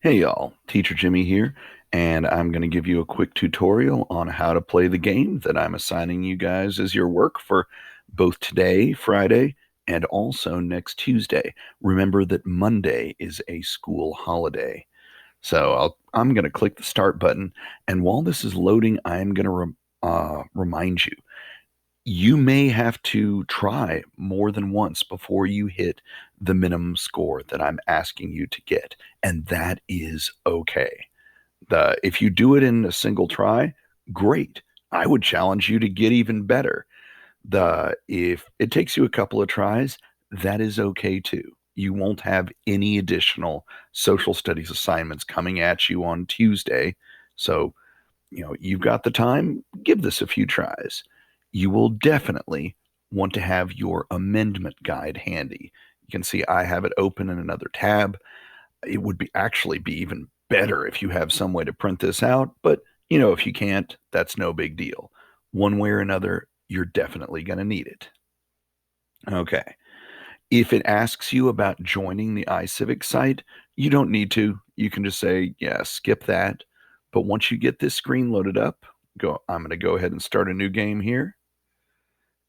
Hey y'all, Teacher Jimmy here, and I'm going to give you a quick tutorial on how to play the game that I'm assigning you guys as your work for both today, Friday, and also next Tuesday. Remember that Monday is a school holiday. I'm going to click the start button, and while this is loading, I'm going to remind you you may have to try more than once before you hit the minimum score that I'm asking you to get, and that is okay. If you do it in a single try, great. I would challenge you to get even better. The If it takes you a couple of tries, that is okay too. You won't have any additional social studies assignments coming at you on Tuesday. So you've got the time, give this a few tries. You will definitely want to have your amendment guide handy. You can see I have it open in another tab. It would be actually be even better if you have some way to print this out, but if you can't, that's no big deal. One way or another, you're definitely going to need it. Okay. If it asks you about joining the iCivic site, you don't need to. You can just say, yeah, skip that. But once you get this screen loaded up, I'm going to go ahead and start a new game here.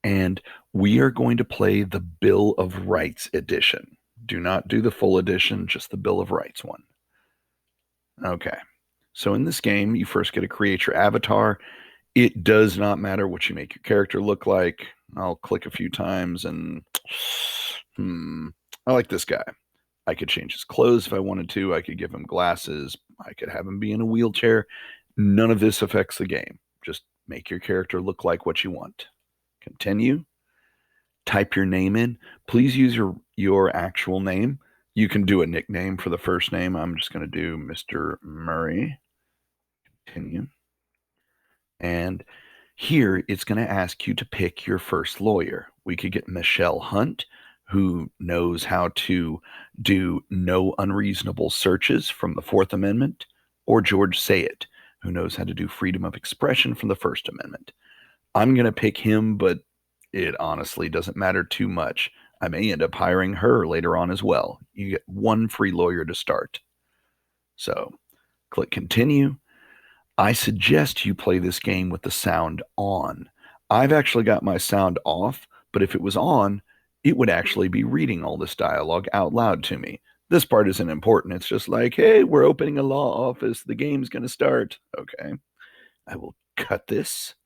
And we are going to play the Bill of Rights edition. Do not do the full edition, just the Bill of Rights one. Okay. So in this game, you first get to create your avatar. It does not matter what you make your character look like. I'll click a few times and hmm, I like this guy. I could change his clothes if I wanted to. I could give him glasses. I could have him be in a wheelchair. None of this affects the game. Just make your character look like what you want. Continue. Type your name in. Please use your actual name. You can do a nickname for the first name. I'm just going to do Mr. Murray. Continue. And here it's going to ask you to pick your first lawyer. We could get Michelle Hunt, who knows how to do no unreasonable searches from the Fourth Amendment, or George Sayet, who knows how to do freedom of expression from the First Amendment. I'm going to pick him, but it honestly doesn't matter too much. I may end up hiring her later on as well. You get one free lawyer to start. So click continue. I suggest you play this game with the sound on. I've actually got my sound off, but if it was on, it would actually be reading all this dialogue out loud to me. This part isn't important. It's just like, hey, we're opening a law office. The game's going to start. Okay. I will cut this.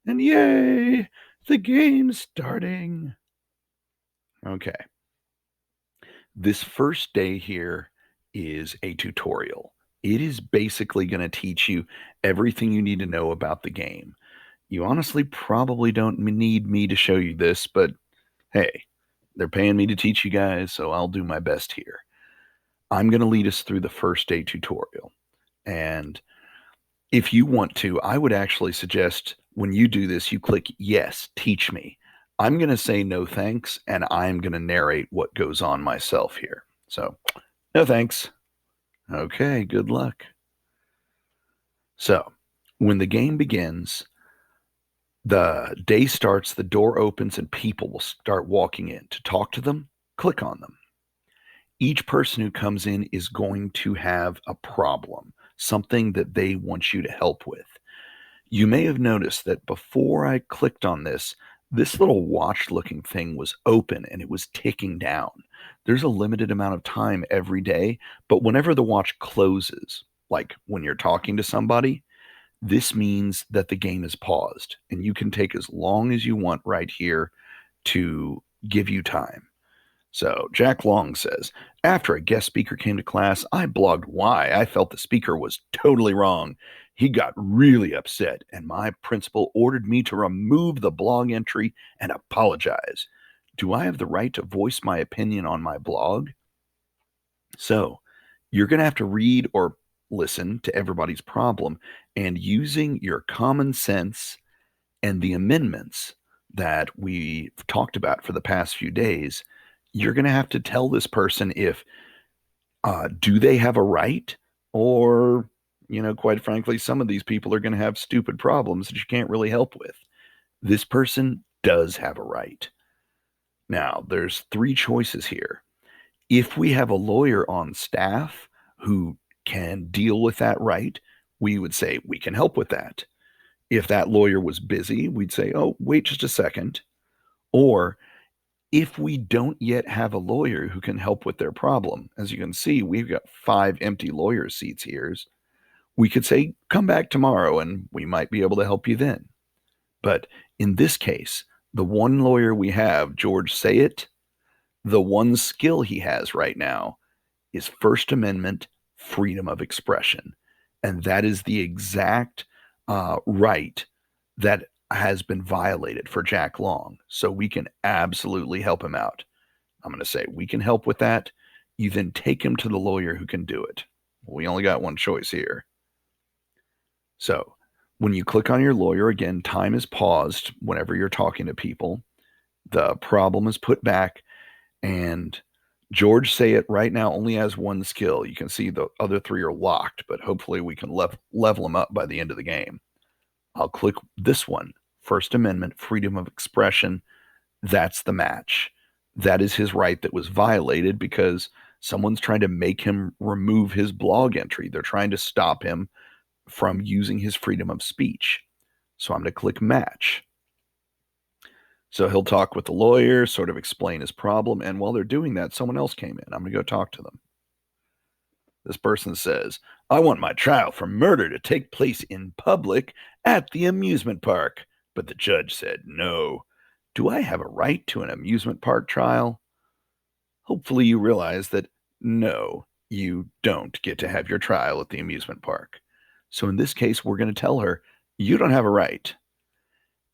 And yay, the game's starting. Okay. This first day here is a tutorial. It is basically going to teach you everything you need to know about the game. You honestly probably don't need me to show you this, but hey, they're paying me to teach you guys, so I'll do my best here. I'm going to lead us through the first day tutorial. And if you want to, I would actually suggest when you do this, you click yes, teach me. I'm going to say no thanks, and I'm going to narrate what goes on myself here. So, no thanks. Okay, good luck. So, when the game begins, the day starts, the door opens, and people will start walking in. To talk to them, click on them. Each person who comes in is going to have a problem, something that they want you to help with. You may have noticed that before I clicked on this little watch looking thing was open and it was ticking down. There's a limited amount of time every day, but whenever the watch closes, like when you're talking to somebody, this means that the game is paused and you can take as long as you want right here to give you time. So Jack Long says, after a guest speaker came to class, I blogged why I felt the speaker was totally wrong. He got really upset, and my principal ordered me to remove the blog entry and apologize. Do I have the right to voice my opinion on my blog? So you're going to have to read or listen to everybody's problem, and using your common sense and the amendments that we've talked about for the past few days, you're going to have to tell this person if do they have a right, or quite frankly, some of these people are going to have stupid problems that you can't really help with. This person does have a right. Now there's three choices here. If we have a lawyer on staff who can deal with that right, we would say, we can help with that. If that lawyer was busy, we'd say, oh, wait just a second. Or if we don't yet have a lawyer who can help with their problem, as you can see, we've got 5 empty lawyer seats here. We could say, come back tomorrow and we might be able to help you then. But in this case, the one lawyer we have, George Sayet, the one skill he has right now is First Amendment freedom of expression. And that is the exact right that has been violated for Jack Long. So we can absolutely help him out. I'm going to say we can help with that. You then take him to the lawyer who can do it. We only got one choice here. So when you click on your lawyer, again, time is paused whenever you're talking to people. The problem is put back, and George Sayet right now only has one skill. You can see the other 3 are locked, but hopefully we can level them up by the end of the game. I'll click this one, First Amendment, freedom of expression. That's the match. That is his right that was violated because someone's trying to make him remove his blog entry. They're trying to stop him from using his freedom of speech. So I'm going to click match. So he'll talk with the lawyer, sort of explain his problem. And while they're doing that, someone else came in. I'm going to go talk to them. This person says, I want my trial for murder to take place in public at the amusement park. But the judge said, no. Do I have a right to an amusement park trial? Hopefully you realize that no, you don't get to have your trial at the amusement park. So in this case, we're going to tell her, you don't have a right.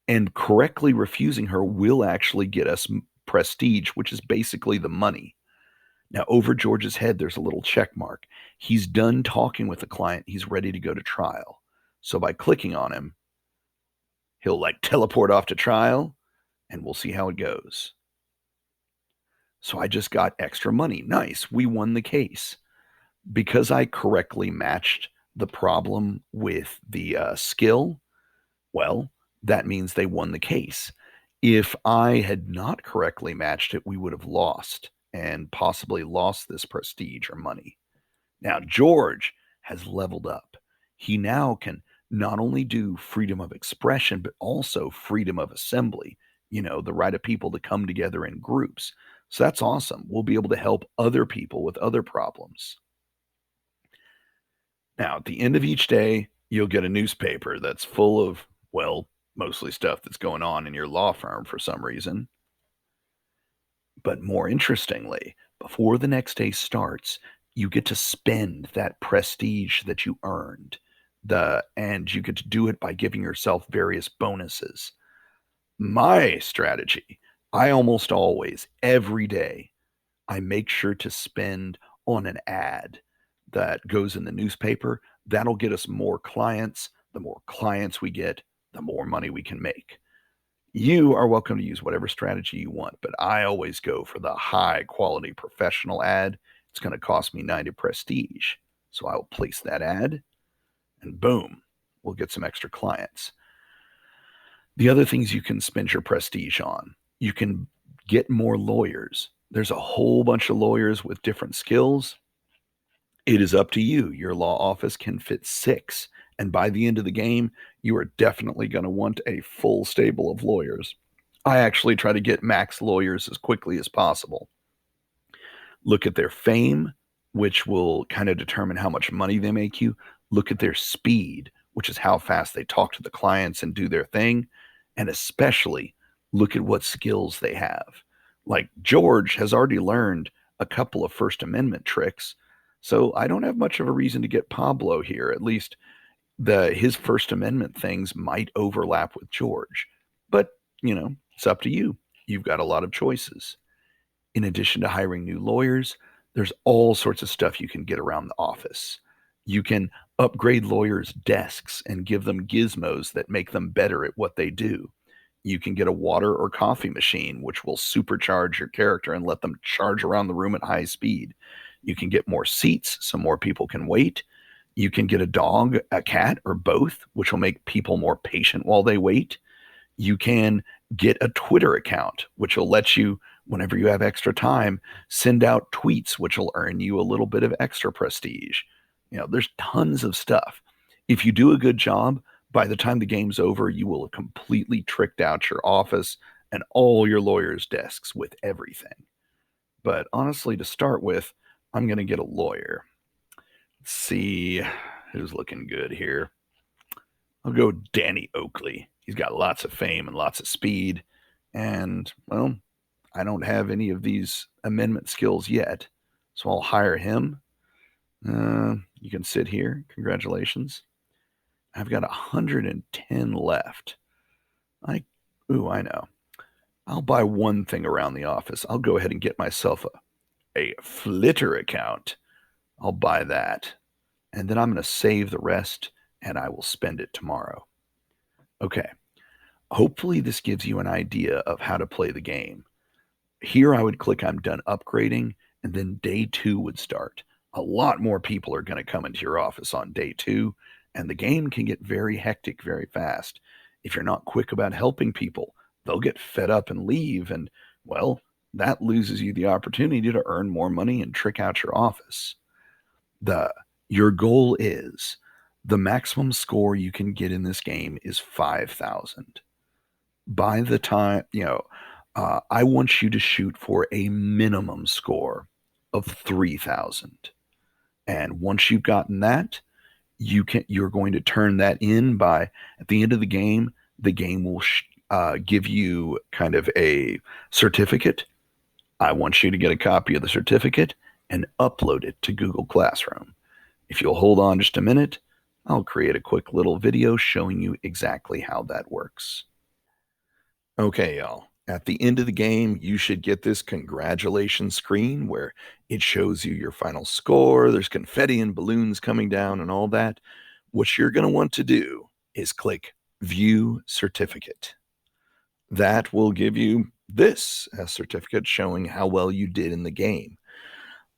And correctly refusing her will actually get us prestige, which is basically the money. Now, over George's head, there's a little check mark. He's done talking with the client. He's ready to go to trial. So by clicking on him, he'll like teleport off to trial, and we'll see how it goes. So I just got extra money. Nice. We won the case. Because I correctly matched the problem with the skill, well, that means they won the case. If I had not correctly matched it, we would have lost and possibly lost this prestige or money. Now, George has leveled up. He now can not only do freedom of expression, but also freedom of assembly, the right of people to come together in groups. So that's awesome. We'll be able to help other people with other problems. Now, at the end of each day, you'll get a newspaper that's full of, well, mostly stuff that's going on in your law firm for some reason. But more interestingly, before the next day starts, you get to spend that prestige that you earned. And you get to do it by giving yourself various bonuses. My strategy, I almost always, every day, I make sure to spend on an ad that goes in the newspaper. That'll get us more clients. The more clients we get, the more money we can make. You are welcome to use whatever strategy you want, but I always go for the high quality professional ad. It's going to cost me 90 prestige. So I will place that ad and boom, we'll get some extra clients. The other things you can spend your prestige on, you can get more lawyers. There's a whole bunch of lawyers with different skills. It is up to you. Your law office can fit 6. And by the end of the game, you are definitely going to want a full stable of lawyers. I actually try to get max lawyers as quickly as possible. Look at their fame, which will kind of determine how much money they make you. Look at their speed, which is how fast they talk to the clients and do their thing. And especially look at what skills they have. Like George has already learned a couple of First Amendment tricks. So I don't have much of a reason to get Pablo here. At least his First Amendment things might overlap with George. But, it's up to you. You've got a lot of choices. In addition to hiring new lawyers, there's all sorts of stuff you can get around the office. You can upgrade lawyers' desks and give them gizmos that make them better at what they do. You can get a water or coffee machine, which will supercharge your character and let them charge around the room at high speed. You can get more seats so more people can wait. You can get a dog, a cat, or both, which will make people more patient while they wait. You can get a Twitter account, which will let you, whenever you have extra time, send out tweets, which will earn you a little bit of extra prestige. There's tons of stuff. If you do a good job, by the time the game's over, you will have completely tricked out your office and all your lawyers' desks with everything. But honestly, to start with, I'm going to get a lawyer. Let's see who's looking good here. I'll go Danny Oakley. He's got lots of fame and lots of speed. And, well, I don't have any of these amendment skills yet. So I'll hire him. You can sit here. Congratulations. I've got 110 left. I know. I'll buy one thing around the office. I'll go ahead and get myself a Flitter account. I'll buy that. And then I'm going to save the rest and I will spend it tomorrow. Okay. Hopefully this gives you an idea of how to play the game. Here I would click I'm done upgrading, and then day 2 would start. A lot more people are going to come into your office on day 2, and the game can get very hectic very fast. If you're not quick about helping people, they'll get fed up and leave, and, well, that loses you the opportunity to earn more money and trick out your office. Your goal is the maximum score you can get in this game is 5,000. By the time, I want you to shoot for a minimum score of 3,000. And once you've gotten that, you're going to turn that in by at the end of the game will give you kind of a certificate. I want you to get a copy of the certificate and upload it to Google Classroom. If you'll hold on just a minute, I'll create a quick little video showing you exactly how that works. Okay, y'all. At the end of the game, you should get this congratulations screen where it shows you your final score. There's confetti and balloons coming down and all that. What you're going to want to do is click View Certificate. That will give you this as certificate showing how well you did in the game.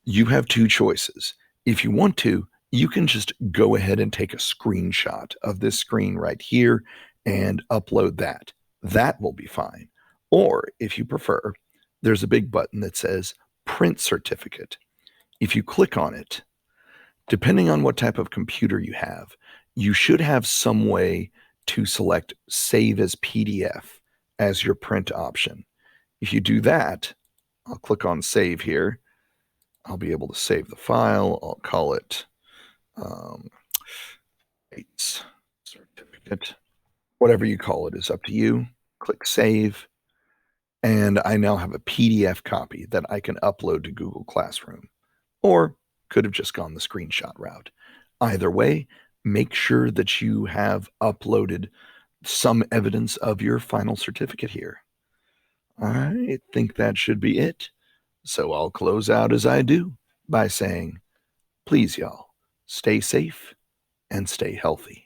You have 2 choices. If you want to, you can just go ahead and take a screenshot of this screen right here and upload that. That will be fine. Or if you prefer, there's a big button that says Print Certificate. If you click on it, depending on what type of computer you have, you should have some way to select Save as PDF as your print option. If you do that, I'll click on Save here. I'll be able to save the file. I'll call it certificate. Whatever you call it is up to you. Click Save. And I now have a PDF copy that I can upload to Google Classroom, or could have just gone the screenshot route. Either way, make sure that you have uploaded some evidence of your final certificate here. I think that should be it. So I'll close out as I do by saying, please, y'all, stay safe and stay healthy.